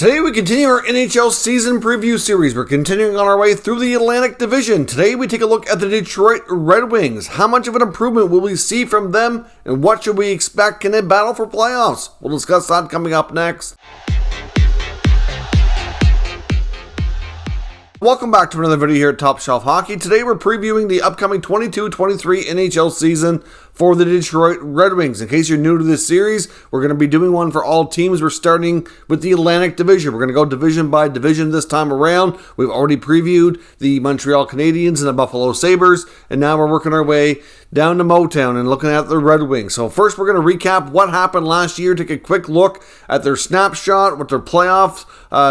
Today we continue our NHL season preview series. We're continuing on our way through the Atlantic Division. Today we take a look at the Detroit Red Wings. How much of an improvement will we see from them, and what should we expect in a battle for playoffs? We'll discuss that coming up next. Welcome back to another video here at Top Shelf Hockey. Today we're previewing the upcoming 22-23 NHL season for the Detroit Red Wings. In case you're new to this series, we're going to be doing one for all teams. We're starting with the Atlantic Division. We're going to go division by division this time around. We've already previewed the Montreal Canadiens and the Buffalo Sabres, and now we're working our way down to Motown and looking at the Red Wings. So first we're going to recap what happened last year, take a quick look at their snapshot, what their playoff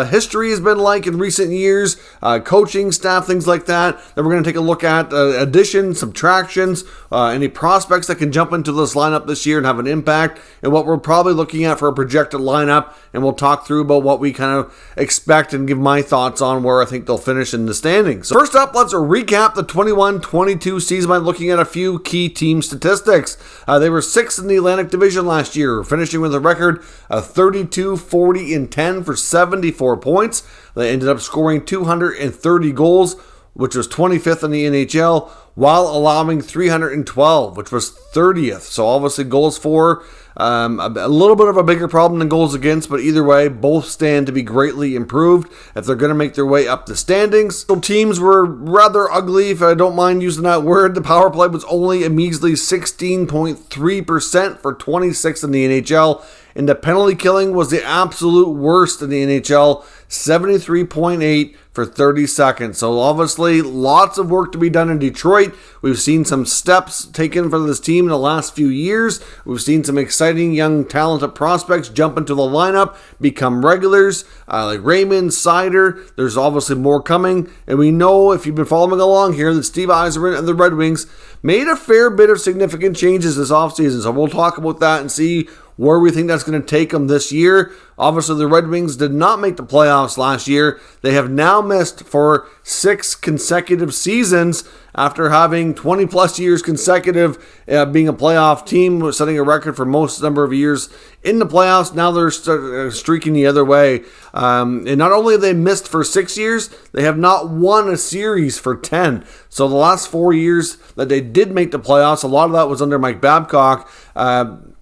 history has been like in recent years, coaching staff, things like that. Then we're going to take a look at additions, subtractions, any prospects that can jump into this lineup this year and have an impact, and what we're probably looking at for a projected lineup, and we'll talk through about what we kind of expect and give my thoughts on where I think they'll finish in the standings. So first up, let's recap the 21-22 season by looking at a few key team statistics. They were 6th in the Atlantic Division last year, finishing with a record of 32, 40, and 10 for 74 points. They ended up scoring 230 goals, which was 25th in the NHL, while allowing 312, which was 30th. So obviously goals for, a little bit of a bigger problem than goals against, but either way, both stand to be greatly improved if they're going to make their way up the standings. So teams were rather ugly, if I don't mind using that word. The power play was only a measly 16.3% for 26th in the NHL, and the penalty killing was the absolute worst in the NHL, 73.8 for 30 seconds. So obviously lots of work to be done in Detroit. We've seen some steps taken for this team in the last few years. We've seen some exciting young talented prospects jump into the lineup, become regulars, like Raymond, Seider. There's obviously more coming, and we know, if you've been following along here, that Steve Yzerman and the Red Wings made a fair bit of significant changes this offseason. So we'll talk about that and see where we think that's going to take them this year. Obviously, the Red Wings did not make the playoffs last year. They have now missed for 6 consecutive seasons after having 20-plus years consecutive being a playoff team, setting a record for most number of years in the playoffs. Now they're streaking the other way. And not only have they missed for 6 years, they have not won a series for 10. So the last 4 years that they did make the playoffs, a lot of that was under Mike Babcock.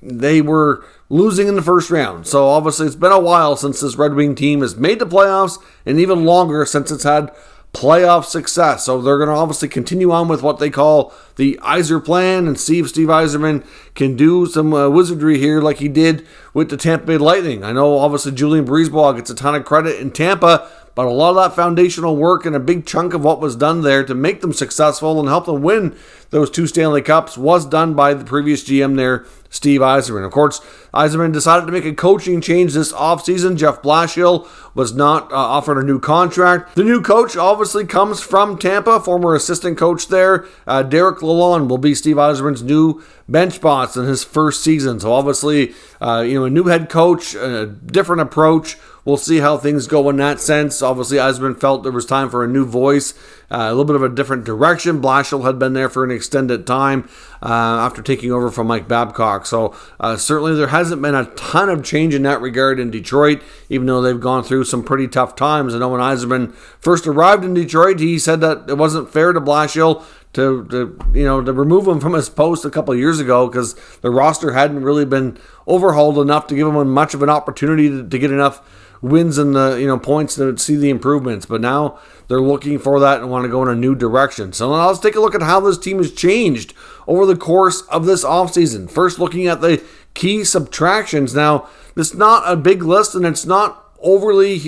They were losing in the first round. So obviously it's been a while since this Red Wing team has made the playoffs, and even longer since it's had playoff success. So they're going to obviously continue on with what they call the Yzer plan and see if Steve Yzerman can do some wizardry here like he did with the Tampa Bay Lightning. I know obviously Julian Breezeball gets a ton of credit in Tampa, but a lot of that foundational work and a big chunk of what was done there to make them successful and help them win those 2 Stanley Cups was done by the previous GM there, Steve Yzerman. Of course, Yzerman decided to make a coaching change this offseason. Jeff Blashill was not offered a new contract. The new coach obviously comes from Tampa, former assistant coach there. Derek Lalonde will be Steve Yzerman's new bench boss in his first season. So obviously, a new head coach, a different approach. We'll see how things go in that sense. Obviously, Yzerman felt there was time for a new voice, a little bit of a different direction. Blashill had been there for an extended time after taking over from Mike Babcock. So certainly there hasn't been a ton of change in that regard in Detroit, even though they've gone through some pretty tough times. I know when Yzerman first arrived in Detroit, he said that it wasn't fair to Blashill to remove him from his post a couple of years ago because the roster hadn't really been overhauled enough to give him much of an opportunity to get enough wins and the points to see the improvements. But now they're looking for that and want to go in a new direction. So now let's take a look at how this team has changed over the course of this offseason. First, looking at the key subtractions. Now, this is not a big list, and it's not overly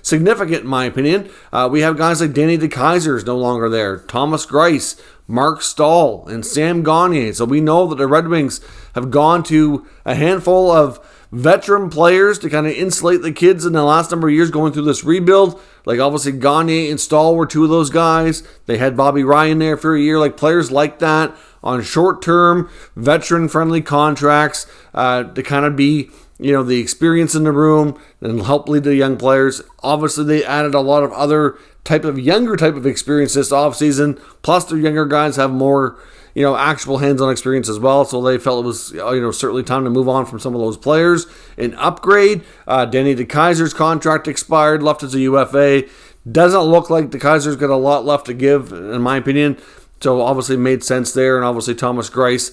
significant in my opinion. We have guys like Danny Kaiser is no longer there, Thomas Greiss, Mark Stahl, and Sam Gagner. So we know that the Red Wings have gone to a handful of veteran players to kind of insulate the kids in the last number of years going through this rebuild. Like obviously Gagner and Stahl were 2 of those guys. They had Bobby Ryan there for a year. Like players like that on short-term, veteran-friendly contracts to kind of be, the experience in the room and help lead the young players. Obviously, they added a lot of other younger type of experience this offseason. Plus, their younger guys have more, actual hands-on experience as well. So they felt it was, certainly time to move on from some of those players and upgrade. Danny Kaiser's contract expired, left as a UFA. Doesn't look like Kaiser's got a lot left to give, in my opinion. So obviously made sense there. And obviously Thomas Greiss,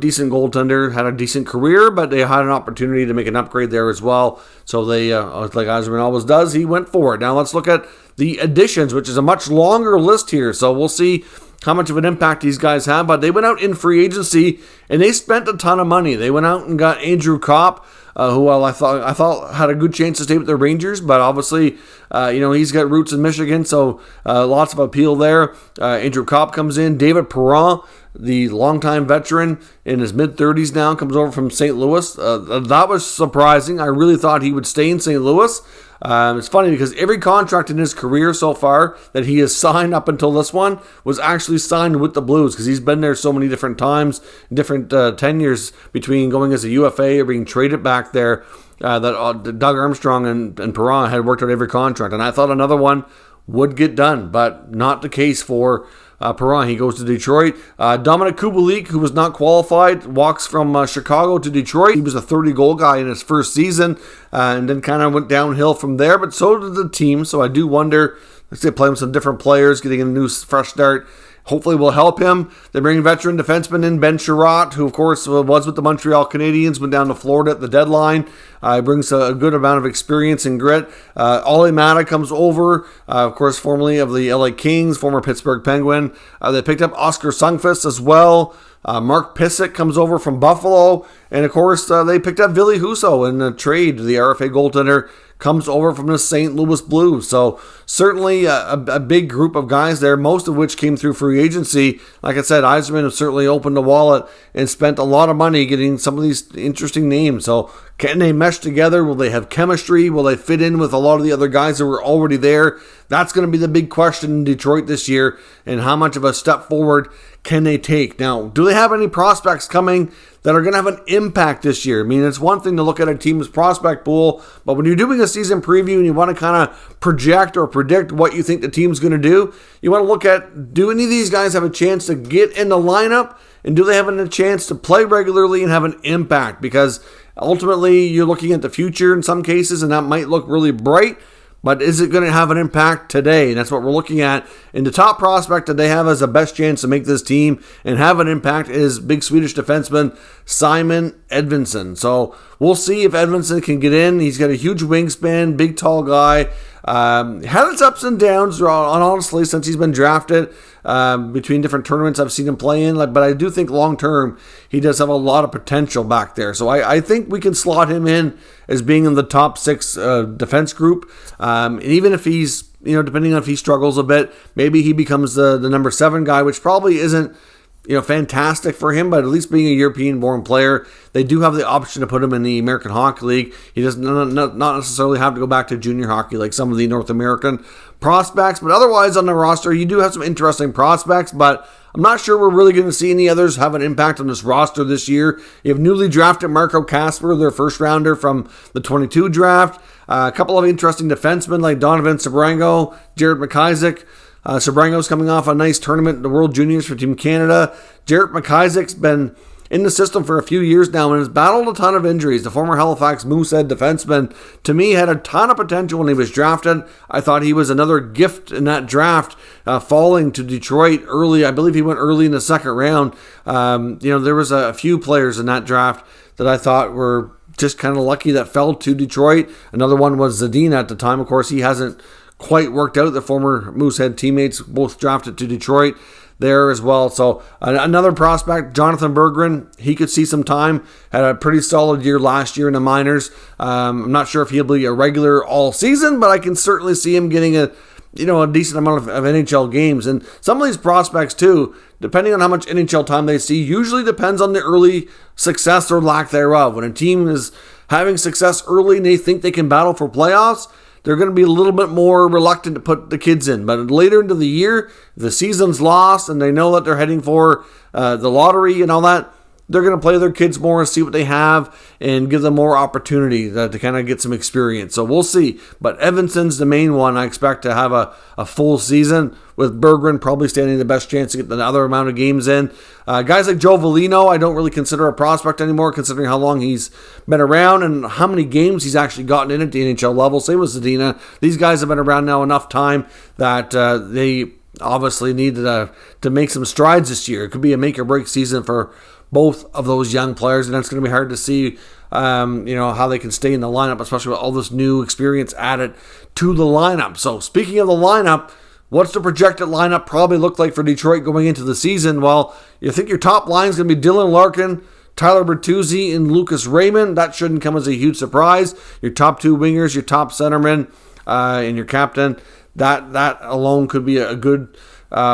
decent goaltender, had a decent career, but they had an opportunity to make an upgrade there as well. So they, like Yzerman always does, he went for it. Now let's look at the additions, which is a much longer list here. So we'll see how much of an impact these guys have. But they went out in free agency and they spent a ton of money. They went out and got Andrew Copp, who I thought had a good chance to stay with the Rangers, but obviously, he's got roots in Michigan, so lots of appeal there. Andrew Copp comes in. David Perron, the longtime veteran in his mid-30s now, comes over from St. Louis. That was surprising. I really thought he would stay in St. Louis. It's funny because every contract in his career so far that he has signed up until this one was actually signed with the Blues, because he's been there so many different times, different tenures between going as a UFA or being traded back there, that Doug Armstrong and Perron had worked out every contract. And I thought another one would get done, but not the case for Perron. He goes to Detroit. Dominic Kubalik, who was not qualified, walks from Chicago to Detroit. He was a 30-goal guy in his first season, and then kind of went downhill from there, but so did the team. So I do wonder, let's say, playing with some different players, getting a new fresh start, hopefully will help him. They bring veteran defenseman in, Ben Sherratt, who of course was with the Montreal Canadiens, went down to Florida at the deadline. He brings a good amount of experience and grit. Olli Mata comes over, of course, formerly of the LA Kings, former Pittsburgh Penguin. They picked up Oscar Sundqvist as well. Mark Pysyk comes over from Buffalo. And of course, they picked up Ville Husso in a trade. The RFA goaltender comes over from the St. Louis Blues. So certainly a big group of guys there, most of which came through free agency. Like I said, Yzerman has certainly opened the wallet and spent a lot of money getting some of these interesting names. So can they mesh together? Will they have chemistry? Will they fit in with a lot of the other guys that were already there? That's going to be the big question in Detroit this year, and how much of a step forward can they take? Now, do they have any prospects coming that are going to have an impact this year? I mean, it's one thing to look at a team's prospect pool, but when you're doing a season preview and you want to kind of project or predict what you think the team's going to do, you want to look at, do any of these guys have a chance to get in the lineup, and do they have a chance to play regularly and have an impact? Because ultimately, you're looking at the future in some cases, and that might look really bright, but is it going to have an impact today? And that's what we're looking at. And the top prospect that they have as the best chance to make this team and have an impact is big Swedish defenseman Simon Edmondson. So we'll see if Edmondson can get in. He's got a huge wingspan, big, tall guy. Had its ups and downs, honestly, since he's been drafted. Between different tournaments I've seen him play in, but I do think long term he does have a lot of potential back there. So I think we can slot him in as being in the top 6 defense group. And even if he's, depending on if he struggles a bit, maybe he becomes the number 7 guy, which probably isn't fantastic for him, but at least being a European-born player, they do have the option to put him in the American Hockey League. He does not necessarily have to go back to junior hockey like some of the North American prospects, but otherwise on the roster, you do have some interesting prospects, but I'm not sure we're really going to see any others have an impact on this roster this year. You have newly drafted Marco Casper, their first rounder from the 22 draft. A couple of interesting defensemen like Donovan Sabrango, Jared McIsaac. Sabrango's coming off a nice tournament in the World Juniors for Team Canada. Jarrett McIsaac's been in the system for a few years now and has battled a ton of injuries. The former Halifax Moosehead defenseman, to me, had a ton of potential when he was drafted. I thought he was another gift in that draft, falling to Detroit early. I believe he went early in the second round. There was a few players in that draft that I thought were just kind of lucky that fell to Detroit. Another one was Zadina at the time. Of course, he hasn't quite worked out. The former Moosehead teammates both drafted to Detroit there as well. So another prospect, Jonathan Bergeron, he could see some time. Had a pretty solid year last year in the minors. I'm not sure if he'll be a regular all season, but I can certainly see him getting a decent amount of NHL games. And some of these prospects too, depending on how much NHL time they see, usually depends on the early success or lack thereof. When a team is having success early and they think they can battle for playoffs, they're going to be a little bit more reluctant to put the kids in. But later into the year, the season's lost and they know that they're heading for the lottery and all that, they're going to play their kids more and see what they have and give them more opportunity to kind of get some experience. So we'll see. But Edmondson's the main one. I expect to have a full season, with Bergeron probably standing the best chance to get another amount of games in. Guys like Joe Veleno, I don't really consider a prospect anymore, considering how long he's been around and how many games he's actually gotten in at the NHL level. Same with Zadina. These guys have been around now enough time that they obviously need to make some strides this year. It could be a make-or-break season for both of those young players, and it's going to be hard to see how they can stay in the lineup, especially with all this new experience added to the lineup. So speaking of the lineup, what's the projected lineup probably look like for Detroit going into the season? Well, you think your top line is going to be Dylan Larkin, Tyler Bertuzzi, and Lucas Raymond. That shouldn't come as a huge surprise. Your top two wingers, your top centerman, and your captain. That alone could be a good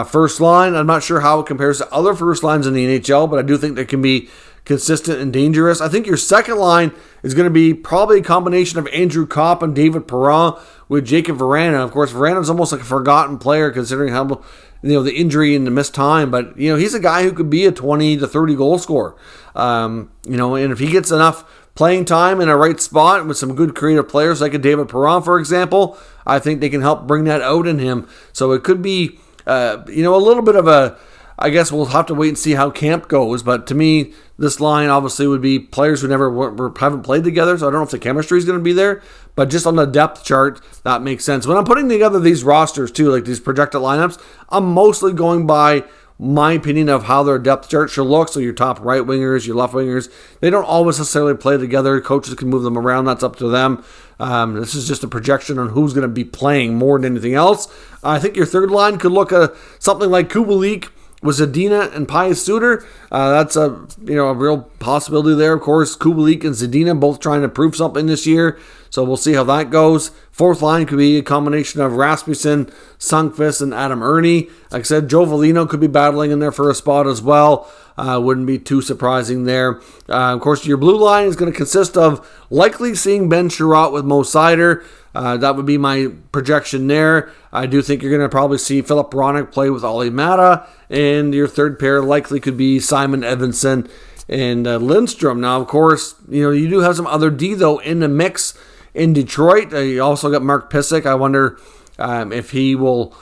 first line. I'm not sure how it compares to other first lines in the NHL, but I do think they can be consistent and dangerous. I think your second line is going to be probably a combination of Andrew Copp and David Perron with Jacob Vrana. Of course, Vrana's almost like a forgotten player considering how the injury and the missed time, but he's a guy who could be a 20 to 30 goal scorer. And if he gets enough playing time in a right spot with some good creative players like a David Perron, for example, I think they can help bring that out in him. So it could be a little bit of a, I guess we'll have to wait and see how camp goes. But to me, this line obviously would be players who never haven't played together. So I don't know if the chemistry is going to be there. But just on the depth chart, that makes sense. When I'm putting together these rosters too, like these projected lineups, I'm mostly going by my opinion of how their depth chart should look. So your top right wingers, your left wingers, they don't always necessarily play together. Coaches can move them around. That's up to them. This is just a projection on who's going to be playing more than anything else. I think your third line could look something like Kubalik with Zadina and Pius Suter. That's a real possibility there. Of course, Kubalik and Zadina both trying to prove something this year, so we'll see how that goes. Fourth line could be a combination of Rasmussen, Sundqvist, and Adam Ernie. Like I said, Joe Veleno could be battling in there for a spot as well. Wouldn't be too surprising there. Of course, your blue line is going to consist of likely seeing Ben Chiarot with Mo Seider. That would be my projection there. I do think you're going to probably see Philip Hronek play with Olli Määttä, and your third pair likely could be Simon Edmondson and Lindstrom. Now, of course, you do have some other D, though, in the mix in Detroit. You also got Mark Pysyk. I wonder if he will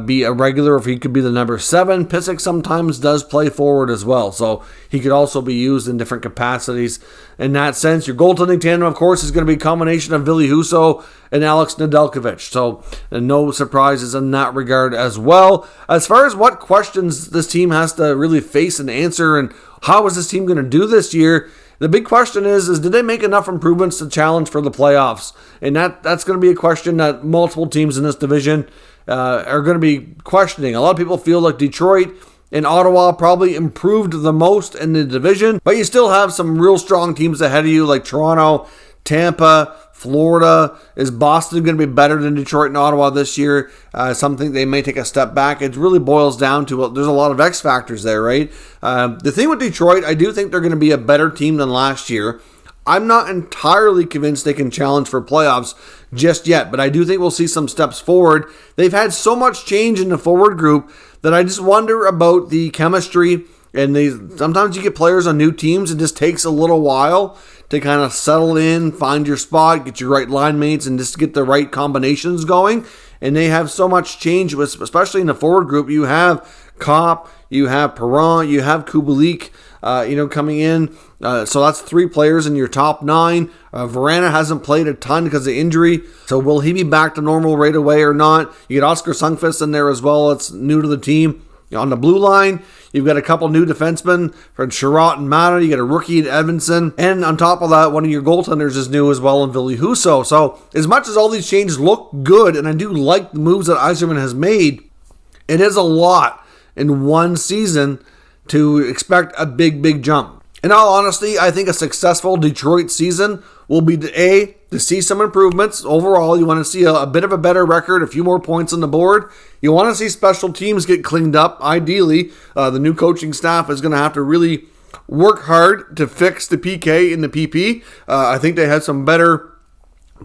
be a regular, if he could be the number 7. Pysyk sometimes does play forward as well, so he could also be used in different capacities in that sense. Your goaltending tandem, of course, is going to be a combination of Ville Husso and Alex Nedeljkovic, so no surprises in that regard as well. As far as what questions this team has to really face and answer, and how is this team going to do this year, the big question is did they make enough improvements to challenge for the playoffs? And that's going to be a question that multiple teams in this division are going to be questioning. A lot of people feel like Detroit and Ottawa probably improved the most in the division, but you still have some real strong teams ahead of you like Toronto, Tampa, Florida. Is Boston going to be better than Detroit and Ottawa this year? Some think they may take a step back. It really boils down to there's a lot of X factors there, right? The thing with Detroit, I do think they're going to be a better team than last year. I'm not entirely convinced they can challenge for playoffs just yet, but I do think we'll see some steps forward. They've had so much change in the forward group that I just wonder about the chemistry. And sometimes you get players on new teams, it just takes a little while to kind of settle in, find your spot, get your right line mates, and just get the right combinations going. And they have so much change, especially in the forward group. You have Copp, you have Perron, you have Kubalik, coming in. So that's 3 players in your top 9. Vrana hasn't played a ton because of injury. So will he be back to normal right away or not? You get Oskar Sundqvist in there as well. It's new to the team. On the blue line, you've got a couple new defensemen from Chiarot and Määttä. You got a rookie in Edmondson. And on top of that, one of your goaltenders is new as well in Ville Husso. So as much as all these changes look good, and I do like the moves that Yzerman has made, it is a lot in one season to expect a big jump. In all honesty, I think a successful Detroit season will be to see some improvements. Overall, you want to see a bit of a better record, a few more points on the board. You want to see special teams get cleaned up. Ideally, the new coaching staff is going to have to really work hard to fix the PK and the PP. I think they had some better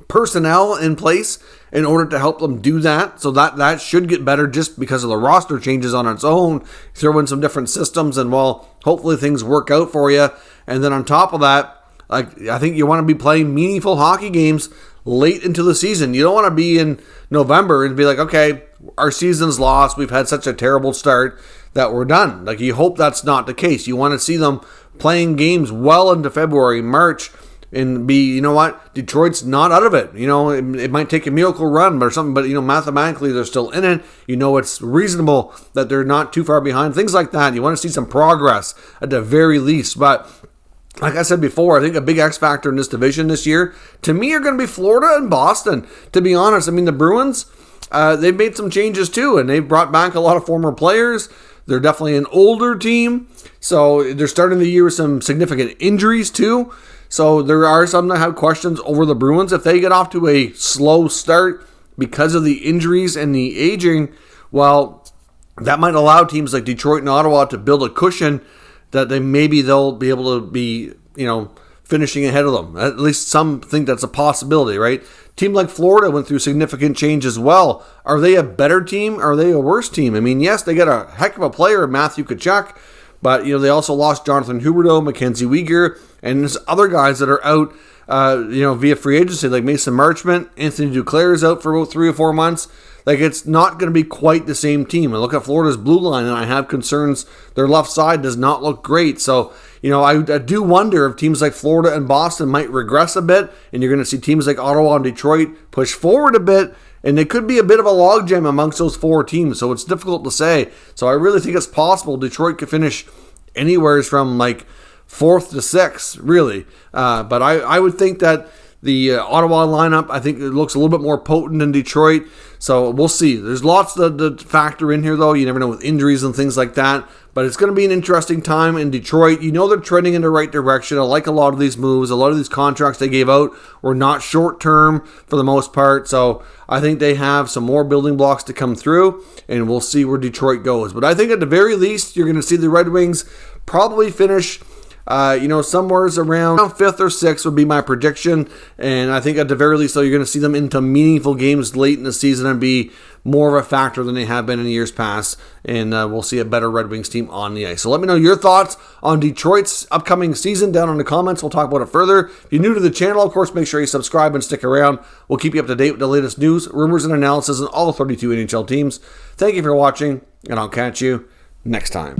personnel in place in order to help them do that. So that should get better just because of the roster changes on its own. Throw in some different systems and, well, hopefully things work out for you. And then on top of that, I think you want to be playing meaningful hockey games late into the season. You don't want to be in November and be like, okay, our season's lost. We've had such a terrible start that we're done. Like, you hope that's not the case. You want to see them playing games well into February, March, and be, you know what, Detroit's not out of it. It might take a miracle run or something, but, mathematically they're still in it. It's reasonable that they're not too far behind. Things like that. You want to see some progress at the very least. But like I said before, I think a big X factor in this division this year, to me, are going to be Florida and Boston. To be honest, the Bruins, they've made some changes too, and they've brought back a lot of former players. They're definitely an older team, so they're starting the year with some significant injuries too. So there are some that have questions over the Bruins. If they get off to a slow start because of the injuries and the aging, well, that might allow teams like Detroit and Ottawa to build a cushion that they'll be able to be, finishing ahead of them. At least some think that's a possibility, right? Team like Florida went through significant change as well. Are they a better team? Are they a worse team? Yes, they got a heck of a player, Matthew Tkachuk, but, they also lost Jonathan Huberdeau, Mackenzie Weegar, and there's other guys that are out, via free agency, like Mason Marchment. Anthony Duclair is out for about 3 or 4 months. Like, it's not going to be quite the same team. I look at Florida's blue line, and I have concerns. Their left side does not look great. So, I do wonder if teams like Florida and Boston might regress a bit, and you're going to see teams like Ottawa and Detroit push forward a bit, and it could be a bit of a logjam amongst those 4 teams. So it's difficult to say. So I really think it's possible Detroit could finish anywhere from like 4th to 6th, really. But I would think that the Ottawa lineup, I think it looks a little bit more potent than Detroit. So we'll see. There's lots to factor in here, though. You never know with injuries and things like that. But it's going to be an interesting time in Detroit. They're trending in the right direction. I like a lot of these moves. A lot of these contracts they gave out were not short-term for the most part. So I think they have some more building blocks to come through, and we'll see where Detroit goes. But I think at the very least, you're going to see the Red Wings probably finish somewhere around 5th or 6th would be my prediction. And I think at the very least, though, you're going to see them into meaningful games late in the season and be more of a factor than they have been in years past. And we'll see a better Red Wings team on the ice. So let me know your thoughts on Detroit's upcoming season down in the comments. We'll talk about it further. If you're new to the channel, of course, make sure you subscribe and stick around. We'll keep you up to date with the latest news, rumors, and analysis on all the 32 NHL teams. Thank you for watching, and I'll catch you next time.